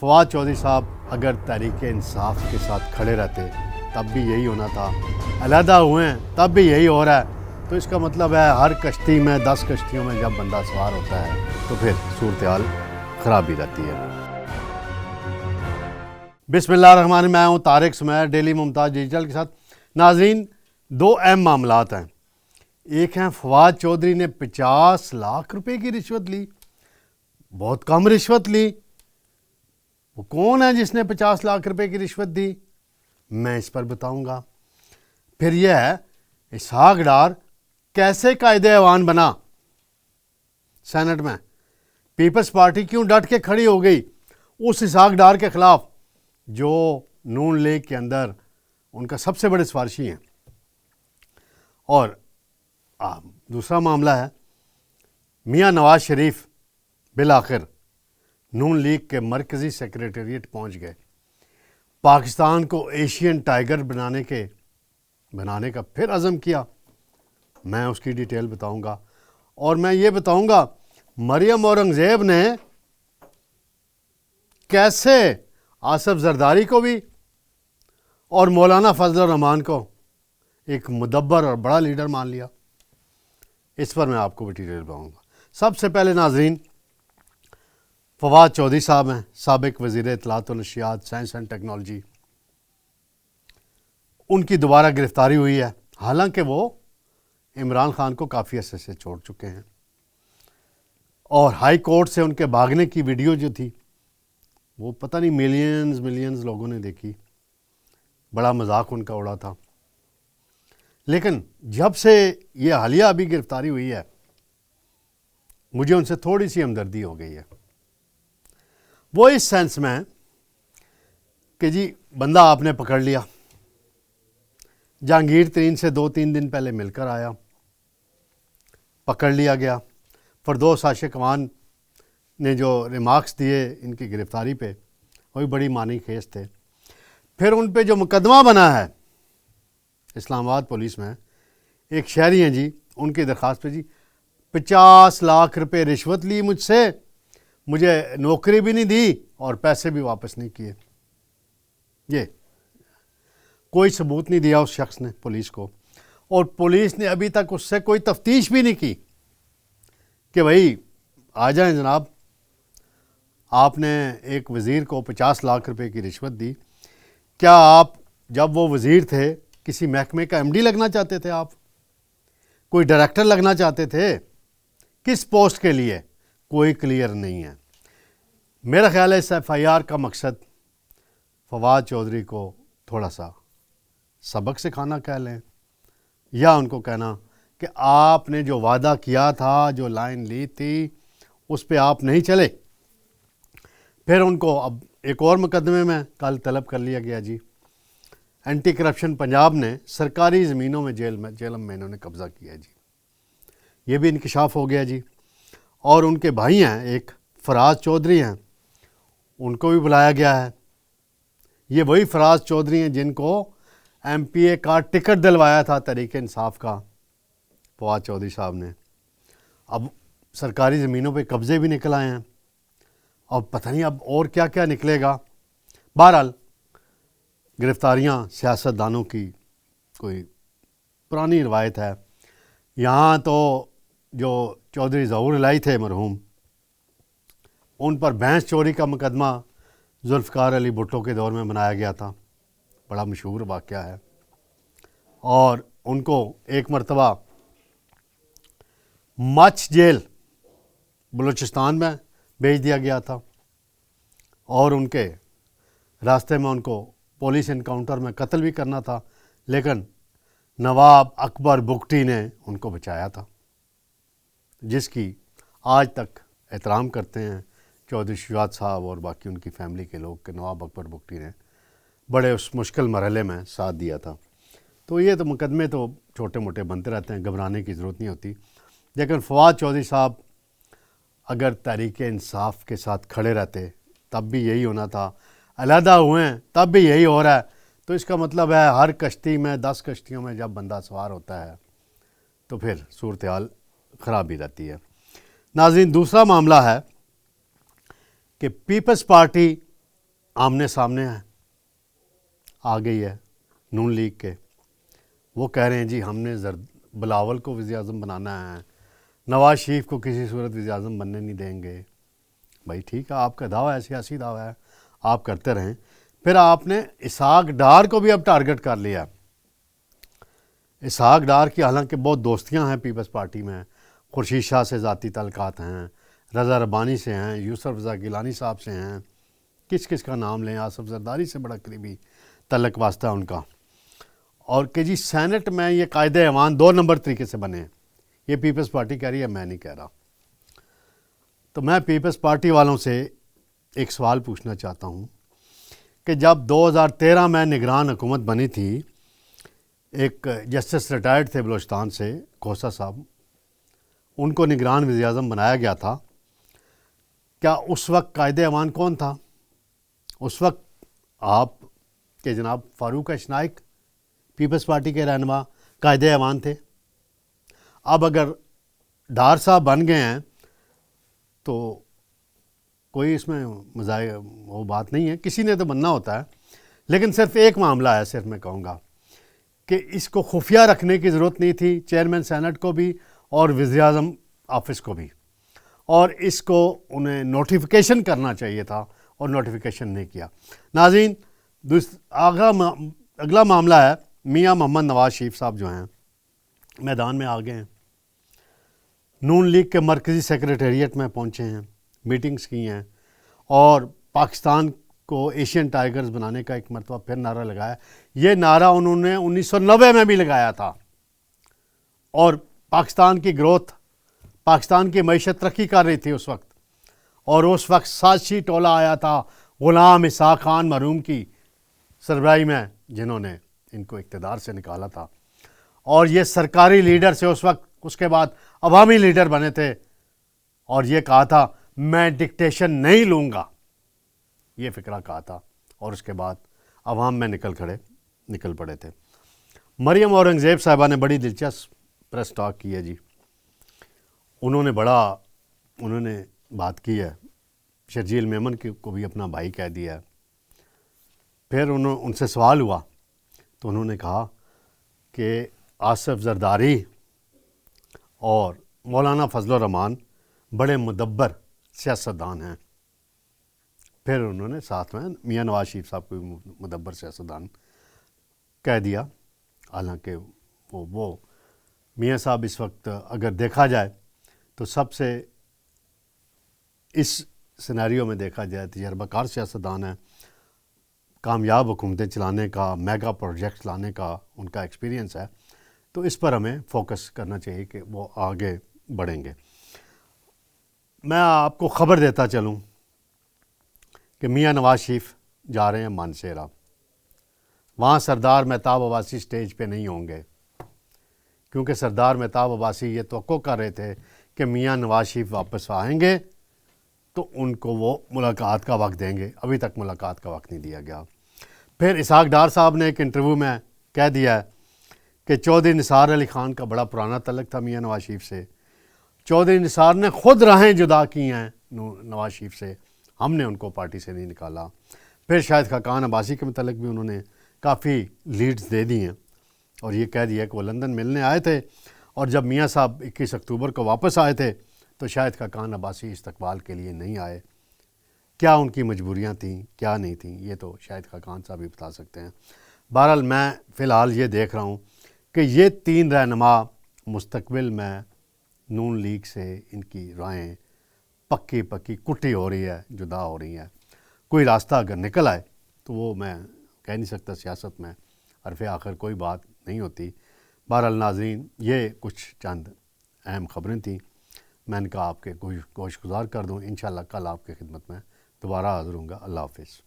فواد چودھری صاحب اگر تحریک انصاف کے ساتھ کھڑے رہتے تب بھی یہی ہونا تھا، علیحدہ ہوئے ہیں تب بھی یہی ہو رہا ہے، تو اس کا مطلب ہے ہر کشتی میں 10 کشتیوں میں جب بندہ سوار ہوتا ہے تو پھر صورتحال خراب ہی رہتی ہے۔ بسم اللہ الرحمن الرحیم، میں ہوں طارق سمیر ڈیلی ممتاز ڈیجیٹل کے ساتھ۔ ناظرین، دو اہم معاملات ہیں۔ ایک ہیں فواد چودھری نے 50 لاکھ روپے کی رشوت لی، بہت کم رشوت لی۔ وہ کون ہے جس نے 50 لاکھ روپے کی رشوت دی؟ میں اس پر بتاؤں گا۔ پھر یہ ہے اسحاق ڈار کیسے قائد ایوان بنا سینٹ میں، پیپلز پارٹی کیوں ڈٹ کے کھڑی ہو گئی اس اسحاق ڈار کے خلاف جو نون لیگ کے اندر ان کا سب سے بڑے سفارشی ہیں۔ اور دوسرا معاملہ ہے میاں نواز شریف بالآخر نون لیگ کے مرکزی سیکریٹریٹ پہنچ گئے، پاکستان کو ایشین ٹائیگر بنانے کا پھر عزم کیا۔ میں اس کی ڈیٹیل بتاؤں گا، اور میں یہ بتاؤں گا مریم اورنگزیب نے کیسے آصف زرداری کو بھی اور مولانا فضل الرحمان کو ایک مدبر اور بڑا لیڈر مان لیا۔ اس پر میں آپ کو بھی ڈیٹیل بتاؤں گا۔ سب سے پہلے ناظرین، فواد چودھری صاحب ہیں، سابق وزیر اطلاعات و نشریات، سائنس اینڈ ٹیکنالوجی۔ ان کی دوبارہ گرفتاری ہوئی ہے، حالانکہ وہ عمران خان کو کافی عرصے سے چھوڑ چکے ہیں، اور ہائی کورٹ سے ان کے بھاگنے کی ویڈیو جو تھی وہ پتہ نہیں ملینز لوگوں نے دیکھی، بڑا مذاق ان کا اڑا تھا۔ لیکن جب سے یہ حالیہ ابھی گرفتاری ہوئی ہے، مجھے ان سے تھوڑی سی ہمدردی ہو گئی ہے۔ وہ اس سینس میں کہ جی بندہ آپ نے پکڑ لیا، جہانگیر ترین سے 2-3 دن پہلے مل کر آیا، پکڑ لیا گیا۔ فردوس عاشق وان نے جو ریمارکس دیے ان کی گرفتاری پہ وہ بھی بڑی معنی خیز تھے۔ پھر ان پہ جو مقدمہ بنا ہے اسلام آباد پولیس میں، ایک شہری ہیں جی، ان کی درخواست پہ جی 50 لاکھ روپے رشوت لی مجھ سے، مجھے نوکری بھی نہیں دی اور پیسے بھی واپس نہیں کیے۔ یہ کوئی ثبوت نہیں دیا اس شخص نے پولیس کو، اور پولیس نے ابھی تک اس سے کوئی تفتیش بھی نہیں کی کہ بھائی آ جائیں جناب، آپ نے ایک وزیر کو 50 لاکھ روپے کی رشوت دی، کیا آپ جب وہ وزیر تھے کسی محکمے کا ایم ڈی لگنا چاہتے تھے؟ آپ کوئی ڈائریکٹر لگنا چاہتے تھے؟ کس پوسٹ کے لیے؟ کوئی کلیئر نہیں ہے۔ میرا خیال ہے اس ایف آئی آر کا مقصد فواد چودھری کو تھوڑا سا سبق سکھانا کہہ لیں، یا ان کو کہنا کہ آپ نے جو وعدہ کیا تھا، جو لائن لی تھی، اس پہ آپ نہیں چلے۔ پھر ان کو اب ایک اور مقدمے میں کل طلب کر لیا گیا جی، اینٹی کرپشن پنجاب نے سرکاری زمینوں میں جیلم میں انہوں نے قبضہ کیا جی، یہ بھی انکشاف ہو گیا جی۔ اور ان کے بھائی ہیں ایک فراز چودھری ہیں، ان کو بھی بلایا گیا ہے۔ یہ وہی فراز چودھری ہیں جن کو ایم پی اے کا ٹکٹ دلوایا تھا تحریک انصاف کا فواد چودھری صاحب نے۔ اب سرکاری زمینوں پہ قبضے بھی نکل آئے ہیں، اب پتہ نہیں اب اور کیا کیا نکلے گا۔ بہرحال گرفتاریاں سیاستدانوں کی کوئی پرانی روایت ہے۔ یہاں تو جو چودھری ظہور الہی تھے مرحوم، ان پر بھینس چوری کا مقدمہ ذوالفقار علی بھٹو کے دور میں بنایا گیا تھا، بڑا مشہور واقعہ ہے، اور ان کو ایک مرتبہ مچھ جیل بلوچستان میں بھیج دیا گیا تھا، اور ان کے راستے میں ان کو پولیس انکاؤنٹر میں قتل بھی کرنا تھا، لیکن نواب اکبر بگٹی نے ان کو بچایا تھا، جس کی آج تک احترام کرتے ہیں چودھری شجاعت صاحب اور باقی ان کی فیملی کے لوگ کہ نواب اکبر بگٹی نے بڑے اس مشکل مرحلے میں ساتھ دیا تھا۔ تو یہ تو مقدمے تو چھوٹے موٹے بنتے رہتے ہیں، گھبرانے کی ضرورت نہیں ہوتی۔ لیکن فواد چودھری صاحب اگر تحریک انصاف کے ساتھ کھڑے رہتے تب بھی یہی ہونا تھا، علیحدہ ہوئے ہیں تب بھی یہی ہو رہا ہے، تو اس کا مطلب ہے ہر کشتی میں 10 کشتیوں میں جب بندہ سوار ہوتا ہے تو پھر صورتحال خراب ہی رہتی ہے۔ ناظرین، دوسرا معاملہ ہے کہ پیپلز پارٹی آمنے سامنے آ گئی ہے نون لیگ کے. وہ کہہ رہے ہیں جی ہم نے بلاول کو وزیر اعظم بنانا ہے, نواز شریف کو کسی صورت وزیر اعظم بننے نہیں دیں گے. بھائی ٹھیک ہے, آپ کا دعویٰ ہے, سیاسی دعویٰ ہے, آپ کرتے رہیں. پھر آپ نے اسحاق ڈار کو بھی اب ٹارگٹ کر لیا. اسحاق ڈار کی حالانکہ بہت دوستیاں ہیں پیپلز پارٹی میں, خورشید شاہ سے ذاتی تعلقات ہیں, رضا ربانی سے ہیں, یوسف رضا گیلانی صاحب سے ہیں, کس کس کا نام لیں, آصف زرداری سے بڑا قریبی تعلق واسطہ ان کا. اور کہ جی سینٹ میں یہ قائد ایوان 2 نمبر طریقے سے بنے ہیں. یہ پیپلز پارٹی کہہ رہی ہے, میں نہیں کہہ رہا. تو میں پیپلز پارٹی والوں سے ایک سوال پوچھنا چاہتا ہوں کہ جب 2013 میں نگران حکومت بنی تھی, ایک جسٹس ریٹائرڈ تھے بلوچستان سے کھوسہ صاحب, ان کو نگران وزیر اعظم بنایا گیا تھا. کیا اس وقت قائد ایوان کون تھا؟ اس وقت آپ کے جناب فاروق اشنائک پیپلز پارٹی کے رہنما قائد ایوان تھے. اب اگر ڈار صاحب بن گئے ہیں تو کوئی اس میں وہ بات نہیں ہے, کسی نے تو بننا ہوتا ہے. لیکن صرف ایک معاملہ ہے, صرف میں کہوں گا کہ اس کو خفیہ رکھنے کی ضرورت نہیں تھی, چیئرمین سینٹ کو بھی اور وزیر اعظم آفس کو بھی, اور اس کو انہیں نوٹیفیکیشن کرنا چاہیے تھا اور نوٹیفیکیشن نہیں کیا. ناظرین, اگلا معاملہ ہے میاں محمد نواز شریف صاحب جو ہیں میدان میں آ گئے ہیں. نون لیگ کے مرکزی سیکریٹریٹ میں پہنچے ہیں, میٹنگز کی ہیں, اور پاکستان کو ایشین ٹائیگرز بنانے کا ایک مرتبہ پھر نعرہ لگایا. یہ نعرہ انہوں نے 1990 میں بھی لگایا تھا, اور پاکستان کی گروتھ, پاکستان کی معیشت ترقی کر رہی تھی اس وقت, اور اس وقت سازشی ٹولہ آیا تھا غلام اسحاق خان مرحوم کی سربراہی میں, جنہوں نے ان کو اقتدار سے نکالا تھا. اور یہ سرکاری لیڈر سے اس وقت, اس کے بعد عوامی لیڈر بنے تھے, اور یہ کہا تھا میں ڈکٹیشن نہیں لوں گا, یہ فکرہ کہا تھا. اور اس کے بعد عوام میں نکل پڑے تھے. مریم اورنگزیب صاحبہ نے بڑی دلچسپ پریس ٹاک کی ہے جی. انہوں نے بات کی ہے, شرجیل میمن کو بھی اپنا بھائی کہہ دیا ہے. پھر ان سے سوال ہوا تو انہوں نے کہا کہ آصف زرداری اور مولانا فضل الرحمان بڑے مدبر سیاستدان ہیں. پھر انہوں نے ساتھ میں میاں نواز شریف صاحب کو بھی مدبر سیاستدان کہہ دیا. حالانکہ وہ میاں صاحب اس وقت اگر دیکھا جائے تو سب سے اس سینیریو میں دیکھا جائے تجربہ کار سیاستدان ہے. کامیاب حکومتیں چلانے کا, میگا پروجیکٹ لانے کا ان کا ایکسپیرینس ہے. تو اس پر ہمیں فوکس کرنا چاہیے کہ وہ آگے بڑھیں گے. میں آپ کو خبر دیتا چلوں کہ میاں نواز شریف جا رہے ہیں مانسہرہ. وہاں سردار مہتاب عباسی سٹیج پہ نہیں ہوں گے, کیونکہ سردار مہتاب عباسی یہ توقع کر رہے تھے کہ میاں نواز شریف واپس آئیں گے تو ان کو وہ ملاقات کا وقت دیں گے. ابھی تک ملاقات کا وقت نہیں دیا گیا. پھر اسحاق ڈار صاحب نے ایک انٹرویو میں کہہ دیا ہے کہ چودھری نثار علی خان کا بڑا پرانا تعلق تھا میاں نواز شریف سے. چودھری نثار نے خود راہیں جدا کی ہیں نواز شریف سے, ہم نے ان کو پارٹی سے نہیں نکالا. پھر شاہد خاقان عباسی کے متعلق بھی انہوں نے کافی لیڈز دے دی ہیں, اور یہ کہہ دیا کہ وہ لندن ملنے آئے تھے, اور جب میاں صاحب 21 اکتوبر کو واپس آئے تھے تو شاہد خاقان عباسی استقبال کے لیے نہیں آئے. کیا ان کی مجبوریاں تھیں, کیا نہیں تھیں, یہ تو شاہد خاقان صاحب بھی بتا سکتے ہیں. بہرحال میں فی الحال یہ دیکھ رہا ہوں کہ یہ 3 رہنما مستقبل میں نون لیگ سے ان کی رائیں پکی کٹی ہو رہی ہے, جدا ہو رہی ہیں. کوئی راستہ اگر نکل آئے تو وہ میں کہہ نہیں سکتا, سیاست میں حرف آخر کوئی بات نہیں ہوتی. بہرحال ناظرین, یہ کچھ چند اہم خبریں تھیں, میں نے کہا آپ کے گوش گزار کر دوں. انشاءاللہ کل آپ کی خدمت میں دوبارہ حاضر ہوں گا. اللہ حافظ.